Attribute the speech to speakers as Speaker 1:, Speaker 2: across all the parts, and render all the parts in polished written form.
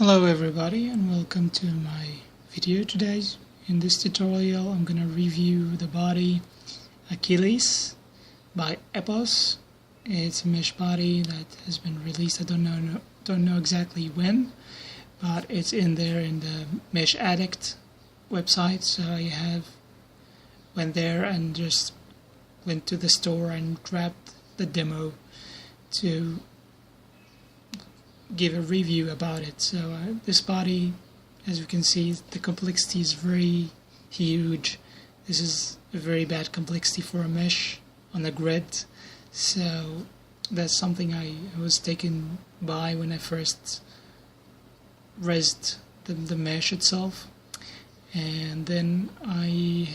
Speaker 1: Hello everybody and welcome to my video today. In this tutorial I'm gonna review the body Achilles by Epos. It's a mesh body that has been released. I don't know exactly when, but it's in there in the Mesh Addict website. So I went there and just went to the store and grabbed the demo to give a review about it. So this body, as you can see, the complexity is very huge. This is a very bad complexity for a mesh on a grid. So that's something I was taken by when I first resed the mesh itself. And then I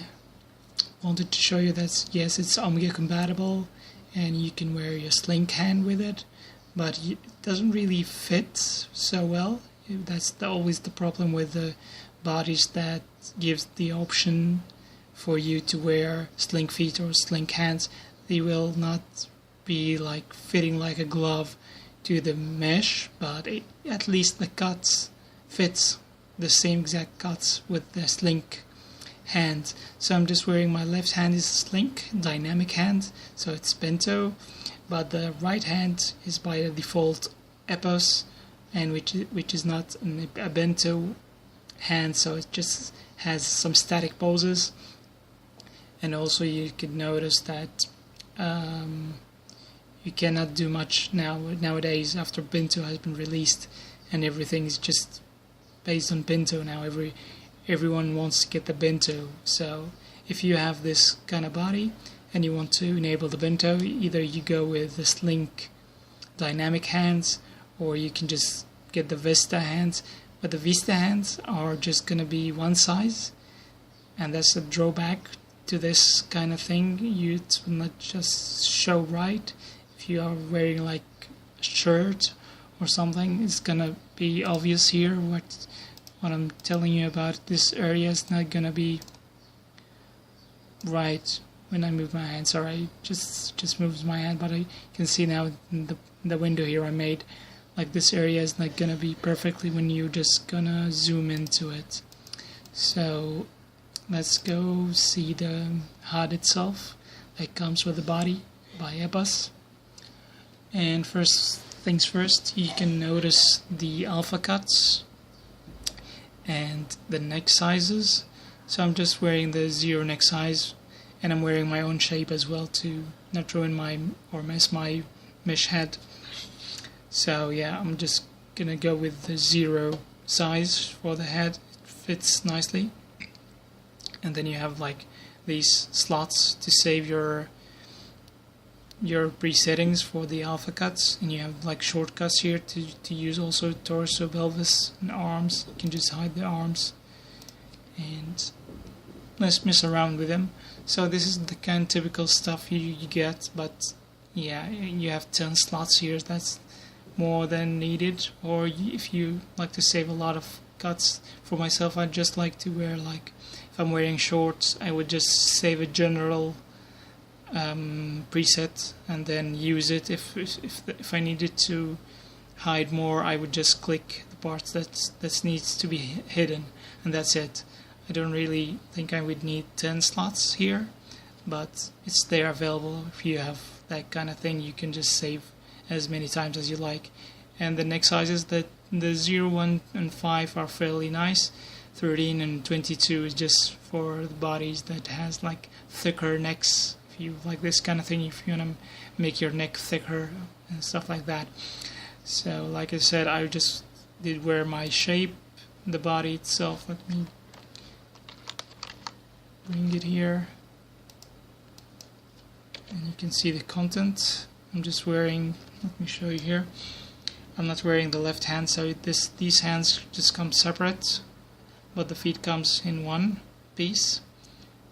Speaker 1: wanted to show you that yes, it's Omega compatible and you can wear your sling hand with it, but it doesn't really fit so well. That's always the problem with the bodies that gives the option for you to wear sling feet or sling hands. They will not be like fitting like a glove to the mesh, but at least the cuts fits the same exact cuts with the sling hand. So I'm just wearing my left hand is sling, dynamic hand, so it's bento, but the right hand is by default Epos, and which is not a bento hand, so it just has some static poses. And also you can notice that you cannot do much nowadays after bento has been released, and everything is just based on bento now. Everyone wants to get the bento. So if you have this kind of body and you want to enable the bento, either you go with the sling dynamic hands, or you can just get the Vista hands. But the Vista hands are just going to be one size, and that's a drawback to this kind of thing. It will not just show right. If you are wearing like a shirt or something, it's going to be obvious here. What I'm telling you about this area is not going to be right when I move my hand. Sorry, just moves my hand, but I can see now in the window here I made, like this area is not gonna be perfectly when you're just gonna zoom into it. So let's go see the HUD itself that comes with the body by Epos. And first things first, you can notice the alpha cuts and the neck sizes. So I'm just wearing the 0 neck size, and I'm wearing my own shape as well to not ruin or mess my mesh head. So yeah, I'm just gonna go with the 0 size for the head. It fits nicely. And then you have like these slots to save your presettings for the alpha cuts, and you have like shortcuts here to use also torso, pelvis, and arms. You can just hide the arms and let's mess around with them. So this is the kind of typical stuff you get, but yeah, you have 10 slots here. That's more than needed. Or if you like to save a lot of cuts, for myself I just like to wear, like if I'm wearing shorts, I would just save a general preset and then use it. If I needed to hide more, I would just click the parts that needs to be hidden, and that's it. I don't really think I would need 10 slots here, but it's there available. If you have that kind of thing, you can just save as many times as you like. And the neck sizes, the 0, 1, and 5 are fairly nice. 13 and 22 is just for the bodies that has like thicker necks. If you like this kind of thing, if you want to make your neck thicker and stuff like that. So like I said, I just did wear my shape, the body itself. Let me bring it here, and you can see the content. I'm just wearing, let me show you here, I'm not wearing the left hand, so these hands just come separate, but the feet comes in one piece,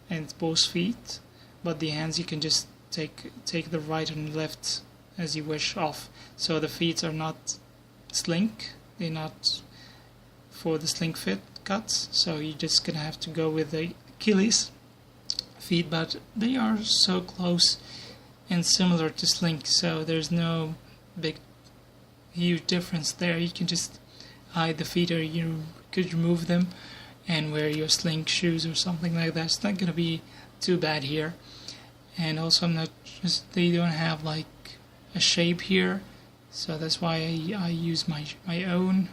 Speaker 1: and it's both feet, but the hands you can just take the right and left as you wish off. So the feet are not sling, they're not for the sling fit cuts, so you're just gonna have to go with the Achilles feet, but they are so close and similar to sling, so there's no big huge difference there. You can just hide the feet, or you could remove them and wear your sling shoes or something like that. It's not gonna be too bad here. And also they don't have like a shape here, so that's why I use my own.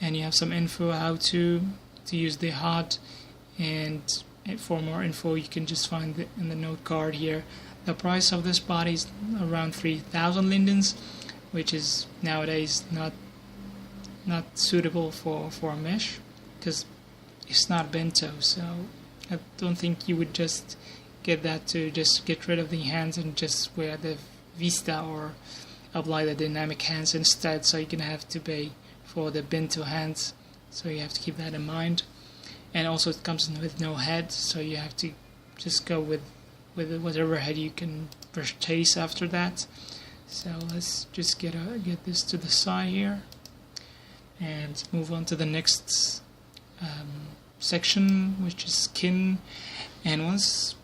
Speaker 1: And you have some info how to use the HUD, and for more info you can just find it in the note card here. The price of this body is around 3,000 lindens, which is nowadays not suitable for a mesh, because it's not bento. So I don't think you would just get that to just get rid of the hands and just wear the vista or apply the dynamic hands instead. So you're gonna have to pay for the bento hands, so you have to keep that in mind. And also it comes with no head, so you have to just go with whatever head you can purchase after that. So let's just get this to the side here and move on to the next section, which is skin. And once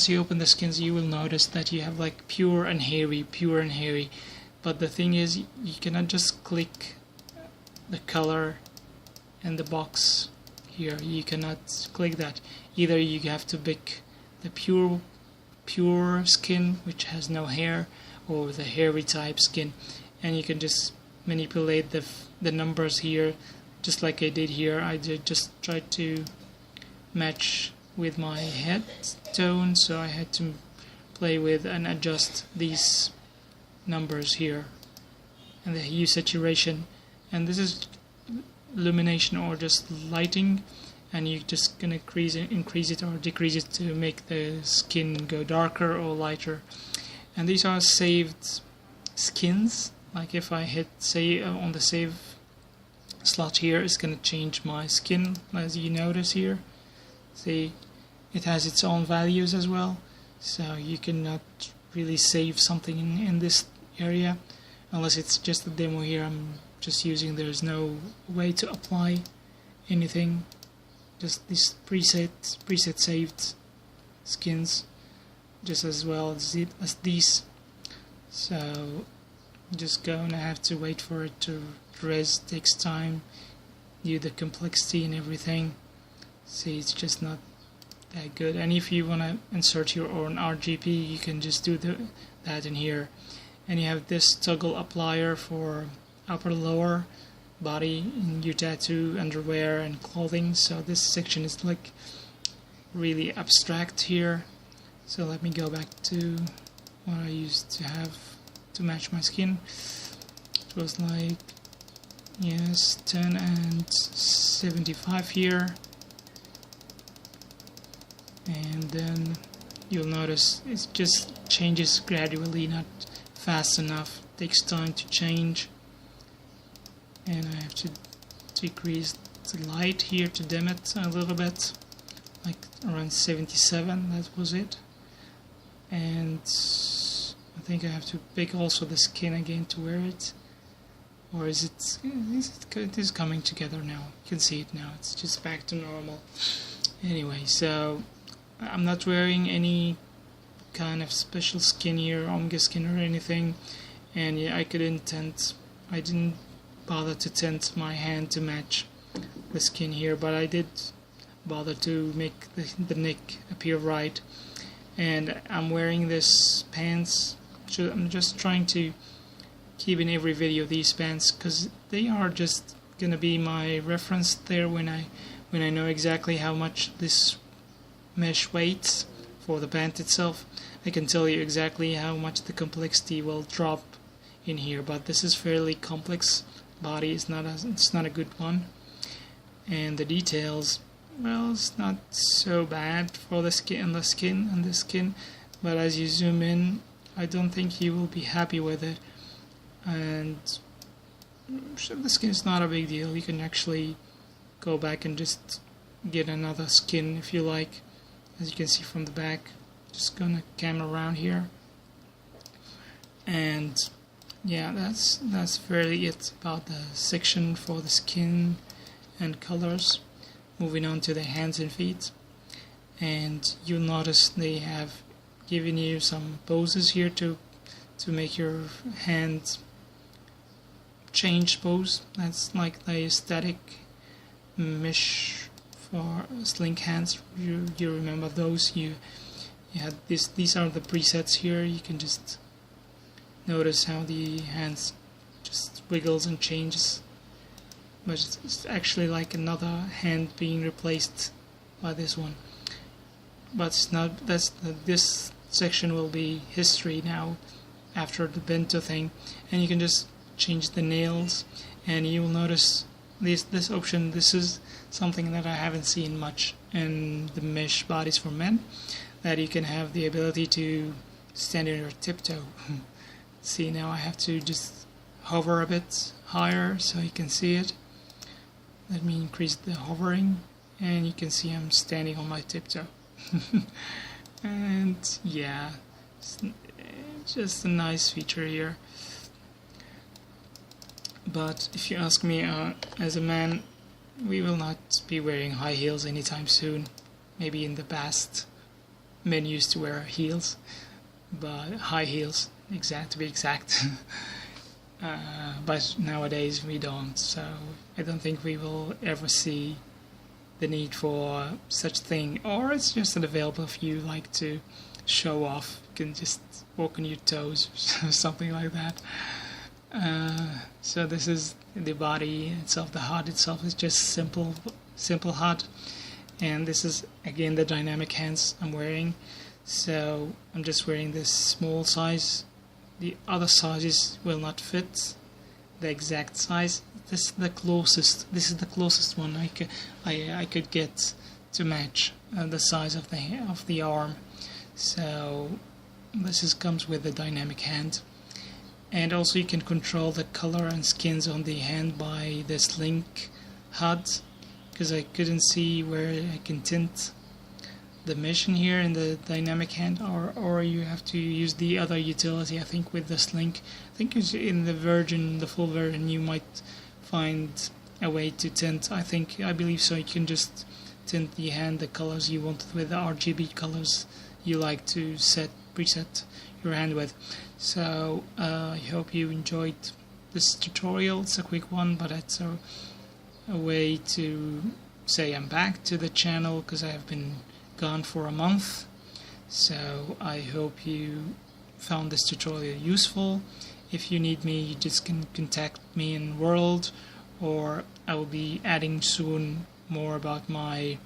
Speaker 1: you open the skins, you will notice that you have like pure and hairy. But the thing is, you cannot just click the color in the box here. You cannot click that. Either you have to pick the pure skin, which has no hair, or the hairy type skin, and you can just manipulate the numbers here, just like I did here. I just tried to match with my head tone, so I had to play with and adjust these numbers here and the hue saturation. And this is illumination or just lighting, and you're just gonna increase it or decrease it to make the skin go darker or lighter. And these are saved skins. Like if I hit say on the save slot here, it's gonna change my skin, as you notice here. See, it has its own values as well, so you cannot really save something in this area unless it's just a demo here. I'm just using, there's no way to apply anything, just these preset saved skins, just as well as these. So just gonna have to wait for it to res. Takes time, do the complexity and everything. See, it's just not that good. And if you want to insert your own RGB, you can just do that in here. And you have this toggle applier for upper lower body in your tattoo, underwear and clothing. So this section is like really abstract here. So let me go back to what I used to have to match my skin. It was like, yes, 10 and 75 here. And then you'll notice it just changes gradually, not fast enough. Takes time to change. And I have to decrease the light here to dim it a little bit, like around 77, that was it. And I think I have to pick also the skin again to wear it. Or is it is coming together now? You can see it now, it's just back to normal. Anyway, so I'm not wearing any kind of special skin here, omega skin or anything. And yeah, I didn't bother to tint my hand to match the skin here, but I did bother to make the neck appear right. And I'm wearing this pants. I'm just trying to keep in every video these pants, because they are just gonna be my reference there when I know exactly how much this mesh weighs for the pant itself. I can tell you exactly how much the complexity will drop in here, but this is fairly complex body. It's not a good one, and the details, well, it's not so bad for the skin, but as you zoom in, I don't think you will be happy with it. And the skin is not a big deal. You can actually go back and just get another skin if you like, as you can see from the back. Just gonna camera around here, and yeah, that's fairly it about the section for the skin and colors. Moving on to the hands and feet, and you'll notice they have given you some poses here to make your hands change pose. That's like the static mesh for sling hands. You remember those? You had this. These are the presets here. You can just notice how the hands just wiggles and changes, but it's actually like another hand being replaced by this one. But it's not. This section will be history now after the bento thing, and you can just change the nails, and you will notice this option. This is something that I haven't seen much in the mesh bodies for men, that you can have the ability to stand in your tiptoe. See, now I have to just hover a bit higher so you can see it. Let me increase the hovering, and you can see I'm standing on my tiptoe. And yeah, it's just a nice feature here. But if you ask me, as a man, we will not be wearing high heels anytime soon. Maybe in the past men used to wear heels, but high heels, to be exact. But nowadays we don't, so I don't think we will ever see the need for such thing, or it's just available if you like to show off. You can just walk on your toes, something like that. So this is the body itself. The HUD itself is just simple HUD, and this is again the dynamic hands I'm wearing. So I'm just wearing this small size. The other sizes will not fit the exact size. This is the closest one I could get to match the size of the arm. So this comes with the dynamic hand, and also you can control the color and skins on the hand by this link HUD, because I couldn't see where I can tint the mesh in here in the dynamic hand, or you have to use the other utility. I think with this link, I think in the full version, you might find a way to tint. I believe so. You can just tint the hand the colors you want with the RGB colors you like to preset your hand with. So I hope you enjoyed this tutorial. It's a quick one, but it's a way to say I'm back to the channel, because I have been gone for a month. So I hope you found this tutorial useful. If you need me, you just can contact me in World, or I will be adding soon more about my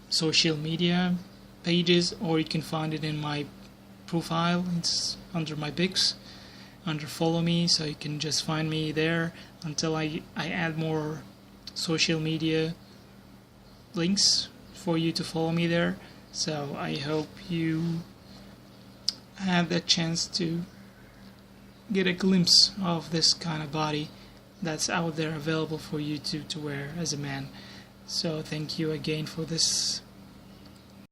Speaker 1: social media pages, or you can find it in my profile. It's under my pics, under follow me, so you can just find me there until I add more social media links for you to follow me there. So I hope you have that chance to get a glimpse of this kind of body that's out there available for you to wear as a man. So thank you again for this